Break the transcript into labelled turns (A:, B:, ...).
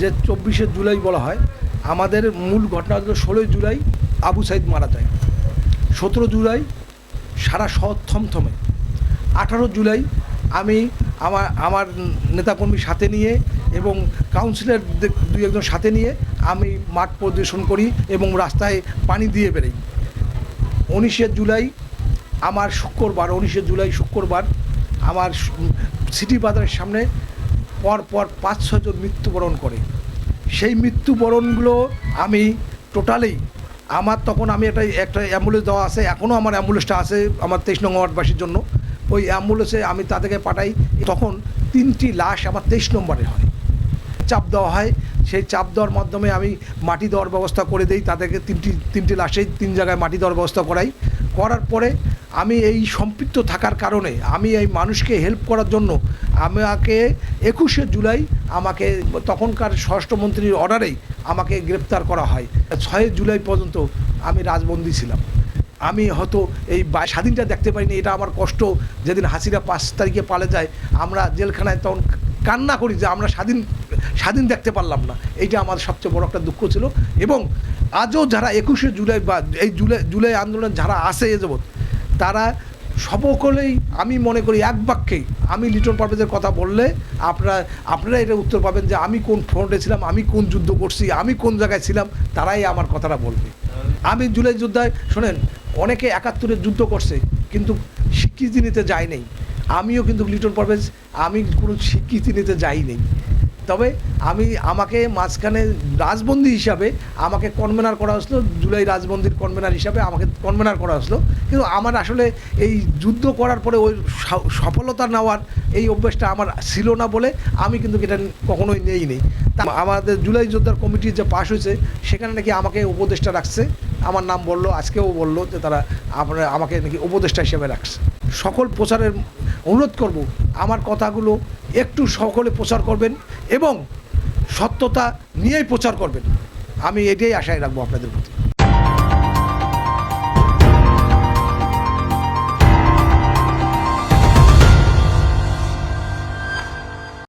A: যে 24শে জুলাই বলা হয়, আমাদের মূল ঘটনা হলো 16ই জুলাই আবু সাইদ মারা যায়, 17 জুলাই সারা শহর থমথমে, 18 জুলাই আমি আমার নেতাকর্মীর সাথে নিয়ে এবং কাউন্সিলর দুই একজন সাথে নিয়ে আমি মাঠ পরিদর্শন করি এবং রাস্তায় পানি দিয়ে বেরোই। 19শে জুলাই আমার শুক্রবার, 19শে জুলাই শুক্রবার আমার সিটি বাজারের সামনে পর 5-6 জন মৃত্যুবরণ করে। সেই মৃত্যুবরণগুলো আমি টোটালি আমার তখন আমি একটা অ্যাম্বুলেন্স দেওয়া আছে, এখনও আমার অ্যাম্বুলেন্সটা আছে আমার 23 নং ওয়ার্ডবাসীর জন্য। ওই অ্যাম্বুলেন্সে আমি তাদেরকে পাঠাই। তখন 3টি লাশ আমার 23 নম্বরে হয়, চাপ দেওয়া হয়। সেই চাপ দেওয়ার মাধ্যমে আমি মাটি দেওয়ার ব্যবস্থা করে দিই তাদেরকে। তিনটি লাশেই 3 জায়গায় মাটি দেওয়ার ব্যবস্থা করার পরে আমি এই সম্পৃক্ত থাকার কারণে আমি এই মানুষকে হেল্প করার জন্য আমাকে 21শে জুলাই আমাকে তখনকার স্বরাষ্ট্রমন্ত্রীর অর্ডারেই আমাকে গ্রেপ্তার করা হয়। 6 জুলাই পর্যন্ত আমি রাজবন্দী ছিলাম। আমি হয়তো এই স্বাধীনটা দেখতে পারিনি, এটা আমার কষ্ট। যেদিন হাসিনা 5 তারিখে পালে যায়, আমরা জেলখানায় তখন কান্না করি যে আমরা স্বাধীন দেখতে পারলাম না। এইটা আমার সবচেয়ে বড় একটা দুঃখ ছিল। এবং আজও যারা 21শে জুলাই বা এই জুলাই আন্দোলন যারা আছে এ যাবৎ, তারা সকলেই আমি মনে করি এক বাক্যেই আমি লিটন পারভেজের কথা বললে আপনারা এটা উত্তর পাবেন যে আমি কোন ফ্রন্টে ছিলাম, আমি কোন যুদ্ধ করছি, আমি কোন জায়গায় ছিলাম, তারাই আমার কথাটা বলবে। আমি জুলাই যোদ্ধায় শোনেন, অনেকে 71-এর যুদ্ধ করছে কিন্তু স্বীকৃতি নিতে যায় নেই। আমিও কিন্তু লিটন পারভেজ আমি কোনো স্বীকৃতি নিতে যাই নেই। তবে আমাকে মাঝখানে রাজবন্দী হিসাবে আমাকে কনভেনার করা হয়েছিল, জুলাই রাজবন্দির কনভেনার হিসাবে আমাকে কনভেনার করা হয়েছিল। কিন্তু আমার আসলে এই যুদ্ধ করার পরে ওই সফলতা নেওয়ার এই অভ্যাসটা আমার ছিল না বলে আমি কিন্তু এটা কখনোই নেই। আমাদের জুলাই যোদ্ধার কমিটি যে পাশ হয়েছে সেখানে নাকি আমাকে উপদেষ্টা রাখছে, আমার নাম বললো, আজকেও বললো যে তারা আমাকে নাকি উপদেষ্টা হিসেবে রাখছে। সকল প্রচারের অনুরোধ করব, আমার কথাগুলো একটু সকলে প্রচার করবেন এবং সত্যতা নিয়েই প্রচার করবেন। আমি এটাই আশায় রাখবো আপনাদের প্রতি।